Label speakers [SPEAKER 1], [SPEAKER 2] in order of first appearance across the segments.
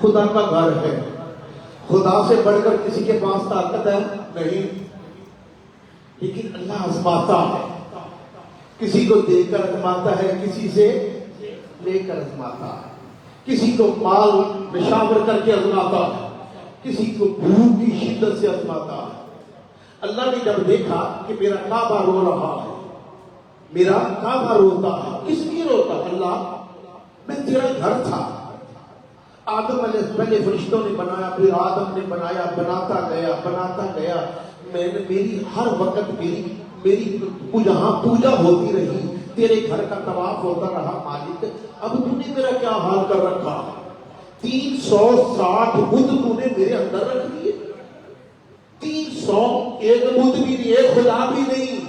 [SPEAKER 1] خدا کا گھر ہے. خدا سے بڑھ کر کسی کے پاس طاقت ہے نہیں، لیکن اللہ آزماتا ہے. کسی کو دے کر آزماتا ہے، کسی سے لے کر آزماتا ہے. کسی کو مال نشاور کر کے آزماتا ہے، کسی کو بھوک کی شدت سے آزماتا ہے. اللہ نے جب دیکھا کہ میرا کعبہ رو رہا ہے، میرا کعبہ روتا ہے، کس لیے روتا ہے؟ اللہ میں تیرا گھر تھا. آدم علیہ پہلے فرشتوں نے بنایا، پھر آدم نے بنایا، بناتا گیا. میں نے میری ہر وقت میری جہاں پوجا ہوتی رہی، تیرے گھر کا طواف ہوتا رہا. مالک اب تو نے میرا کیا حال کر رکھا؟ 360 بت تو نے میرے اندر رکھ دیے. 300 ایک بت بھی نہیں، ایک خدا بھی نہیں.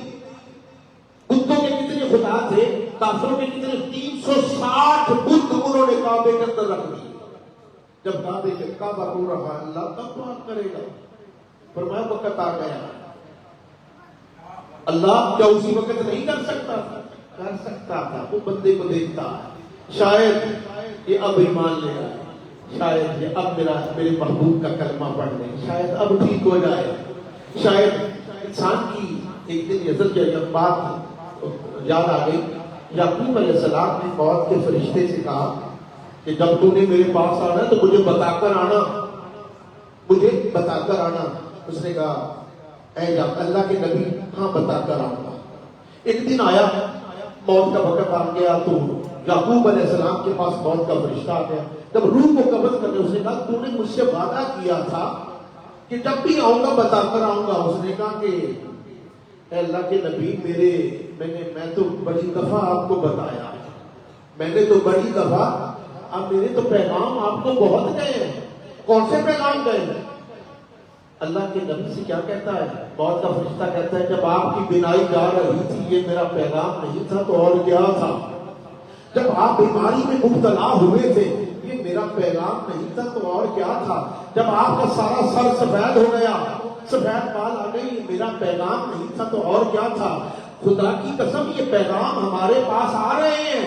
[SPEAKER 1] بتوں کے کتنے خدا تھے؟ کافروں کے کتنے؟ 360 بت انہوں نے کعبے کے اندر رکھ دیے. جب کعبہ رو رہا ہے، اللہ کب بات کرے گا؟ فرمایا وقت آ گیا. اللہ کیا اسی وقت نہیں کر سکتا تھا؟ کر سکتا تھا. وہ بندے کو دیکھتا ہے، شاید یہ اب ایمان لے آئے، شاید یہ اب میرے محبوب کا کلمہ پڑھ لیں، شاید اب ٹھیک ہو جائے. شاید انسان کی ایک دن عزت کی جب بات یاد آ گئی، یعقوب علیہ السلام نے موت کے فرشتے سے کہا کہ جب تو نے میرے پاس آنا تو مجھے بتا کر آنا، مجھے بتا کر آنا. اس نے کہا اے اللہ کے نبی ہاں بتا کر آؤں گا. ایک دن آیا، موت کا وقت آ گیا تو یعقوب علیہ السلام کے پاس موت کا فرشتہ آ گیا. جب روح کو قبض کرنے اس نے کہا تو نے مجھ سے وعدہ کیا تھا کہ جب بھی آؤں گا بتا کر آؤں گا. اس نے کہا کہ اے اللہ کے نبی میں تو بڑی دفعہ آپ کو بتایا، میں نے تو بڑی دفعہ، اب میرے تو پیغام آپ کو بہت گئے ہیں. کون سے پیغام گئے ہیں؟ اللہ کے نبی سے کیا کہتا ہے؟ موت کا فرشتہ کہتا ہے جب آپ کی بینائی جا رہی تھی یہ میرا پیغام نہیں تھا تو اور کیا تھا؟ جب آپ بیماری میں مبتلا ہوئے تھے یہ میرا پیغام نہیں تھا تو اور کیا تھا؟ جب آپ کا سارا سر سفید ہو گیا، سفید بال آ گئی، یہ میرا پیغام نہیں تھا تو اور کیا تھا؟ خدا کی قسم یہ پیغام ہمارے پاس آ رہے ہیں.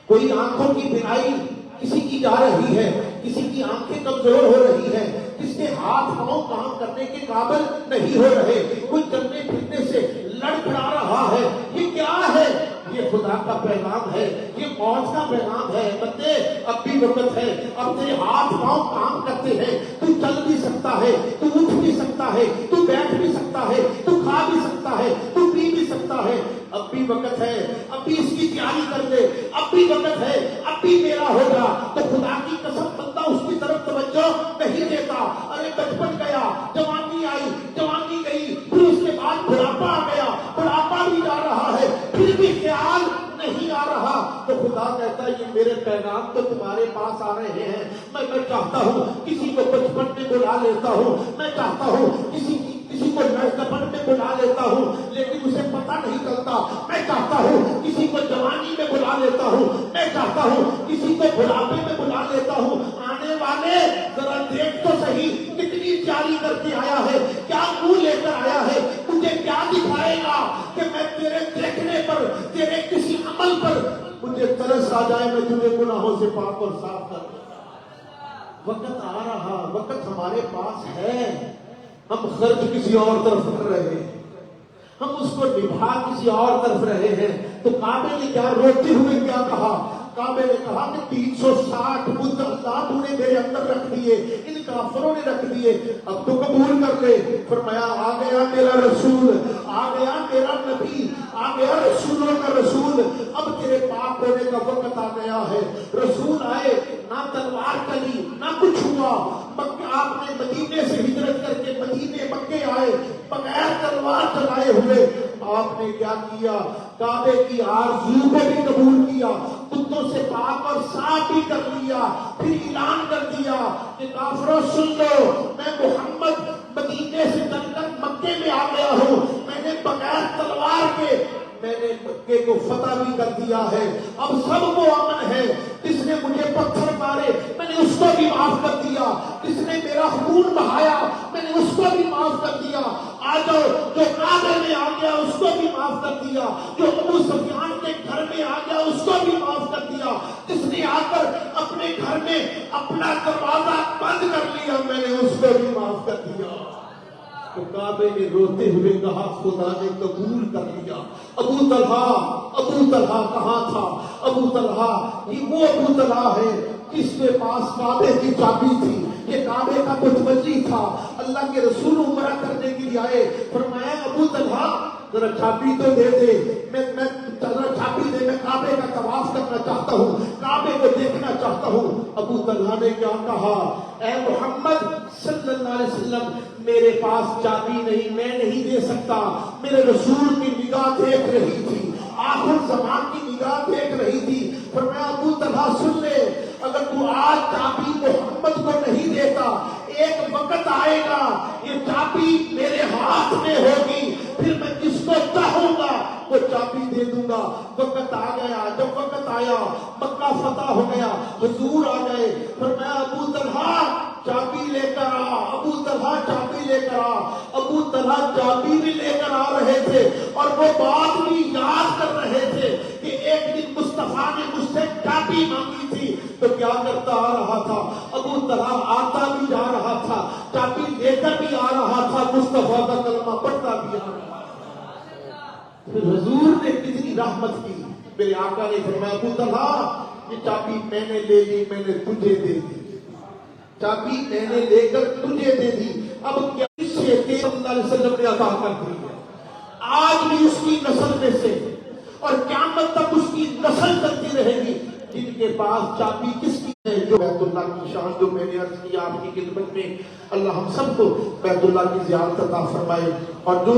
[SPEAKER 1] کوئی آنکھوں کی بینائی کسی کی جا رہی ہے، کسی کی آنکھیں کمزور ہو رہی ہے، کس کے ہاتھ پاؤں کام کرنے کے قابل نہیں ہو رہے، کوئی چلنے پھرنے سے لڑکھڑا رہا ہے. یہ کیا ہے؟ یہ خدا کا پیغام ہے، یہ موت کا پیغام ہے. بندے اب بھی وقت ہے، اب تیرے ہاتھ پاؤں کام کرتے ہیں، تو چل بھی سکتا ہے، تو اٹھ بھی سکتا ہے، تو بیٹھ بھی سکتا ہے، تو کھا بھی سکتا ہے، تو پی بھی سکتا ہے. اب بھی وقت ہے، اب بھی اس کی تیاری کر لے. اب بھی وقت ہے، اب بھی میرا ہو جا. تو خدا کی قسم بندہ اس کی طرف توجہ نہیں دیتا. ارے بچپن گیا، جوانی آئی، جوانی گئی، پھر اس کے بعد بڑھاپا آ گیا، بڑھاپا بھی جا رہا ہے، پھر بھی خیال نہیں آ رہا. تو خدا کہتا ہے یہ میرے پیغام تو تمہارے پاس آ رہے ہیں. میں چاہتا ہوں کسی کو بچپن میں بلا لیتا ہوں، میں چاہتا ہوں کسی کو نوجوان میں بلا لیتا ہوں لیکن اسے پتہ نہیں چلتا. میں چاہتا ہوں کسی کو جوانی میں بلا لیتا ہوں، میں چاہتا ہوں کسی کو بڑھاپے میں بلا لیتا ہوں. آنے والے ذرا دیکھ تو صحیح کتنی تیاری کر کے آیا ہے، کیا منہ لے کر آیا ہے، تجھے کیا دکھائے گا کہ میں تیرے دیکھنے پر، تیرے کسی عمل پر مجھے ترس آ جائے، میں تجھے گناہوں سے پاک اور صاف کر دوں. وقت آ رہا، وقت ہمارے پاس ہے. ہم خرچ کسی اور طرف کر رہے ہیں، ہم اس کو نبھا کسی اور طرف رہے ہیں. تو کعبے نے کیا روتے ہوئے کیا کہا؟ کعبے نے کہا کہ 360 بت اللہ تو نے میرے اندر رکھ دیے، ان کافروں نے رکھ دیے، اب تو قبول کر لے. فرمایا آ گیا میرا رسول، آ گیا میرا نبی، آ گیا رسولوں کا رسول. اب تیرے پاک ہونے کا وقت آ گیا ہے. رسول آئے، نہ تلوار چلی نہ کچھ ہوا. آپ نے مدینے سے ہجرت کر کے مدینے مکے آئے بغیر تلوار چلائے ہوئے. آپ نے کیا کیا؟ کعبے کی آرزو کو بھی قبول کیا، بتوں سے پاک اور صاف بھی کر لیا. پھر اعلان کر دیا کہ کافروں سن لو، میں محمد مدینے سے چل کر مکے میں آ گیا ہوں. میں نے بغیر تلوار کے میں نے مکے کو فتح بھی کر دیا ہے. اب سب کو امن ہے. جس نے مجھے پتھر مارے میں نے اس کو بھی معاف کر دیا، جس نے میرا خون بہایا میں نے اس کو بھی معاف کر دیا. آ جاؤ، جو کعبے میں آ گیا اس کو بھی معاف کر دیا، جو ابو سفیان کے گھر میں آ گیا اس کو بھی معاف کر دیا، جس نے آ کر اپنے گھر میں اپنا دروازہ بند کر لیا، میں نے اس کو بھی معاف کر دیا۔ تو کعبے نے روتے ہوئے کہا خدا نے قبول کر لیا۔ ابو طلحہ کہاں تھا؟ ابو طلحہ یہ وہ ابو طلحہ ہے جس کے پاس کعبے کی چابی تھی، یہ کعبے کا متولی تھا۔ اللہ کے رسول عمرہ کرنے کے لیے آئے، فرمایا ابو طلحہ ذرا چابی تو دے دے، میں ذرا چابی دے، میں کعبے کا طواف کرنا چاہتا ہوں، کعبے کو دیکھنا چاہتا ہوں۔ ابو طلحہ نے کیا کہا؟ اے محمد صلی اللہ علیہ وسلم، میرے پاس چابی نہیں، میں نہیں دے سکتا، میرے رسول کی نگاہ دیکھ رہی تھی، آخر زمان کی نگاہ دیکھ رہی تھی۔ فرمایا ابو طلحہ سن لے، اگر تو آج چابی محمد کو نہیں دیتا، ایک وقت آئے گا یہ چابی میرے ہاتھ میں ہوگی، پھر میں جس کو چاہوں گا وہ چابی دے دوں گا۔ وقت آ گیا، جب وقت آیا مکہ فتح ہو گیا، حضور آ گئے، فرمایا ابو طلحہ چابی لے کر آ، ابو طلحہ چابی لے کر آ۔ ابو طلحہ چابی بھی لے کر آ رہے تھے اور وہ بات بھی یاد کر رہے تھے کہ ایک دن مصطفیٰ نے مجھ سے چابی مانگی تھی، تو کیا کرتا آ رہا تھا؟ ابو طلحہ آتا بھی جا رہا تھا، چابی لے کر بھی آ رہا تھا، مصطفیٰ کا کلمہ پڑھتا بھی آ رہا تھا۔ پھر حضور نے کتنی رحمت کی، میرے آقا نے فرمایا ابو طلحہ یہ چابی میں نے لے لی، میں نے تجھے دے دی، چابی میں نے لے کر تجھے دے دی، اب کیا صلی اللہ علیہ وسلم نے عطا کر دی ہے، آج بھی اس کی نسل میں سے اور قیامت تک اس کی نسل چلتی رہے گی جن کے پاس چابی کس کی ہے؟ جو بیت اللہ کی شان، جو میں نے عرض کیا آپ کی خدمت میں، اللہ ہم سب کو بیت اللہ کی زیارت عطا فرمائے، اور جو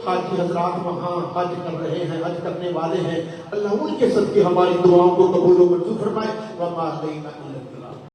[SPEAKER 1] حاجی حضرات وہاں حج کر رہے ہیں، حج کرنے والے ہیں، اللہ ان کے صدقے ہماری دعاؤں کو قبول و منظور فرمائے۔ وما علینا الا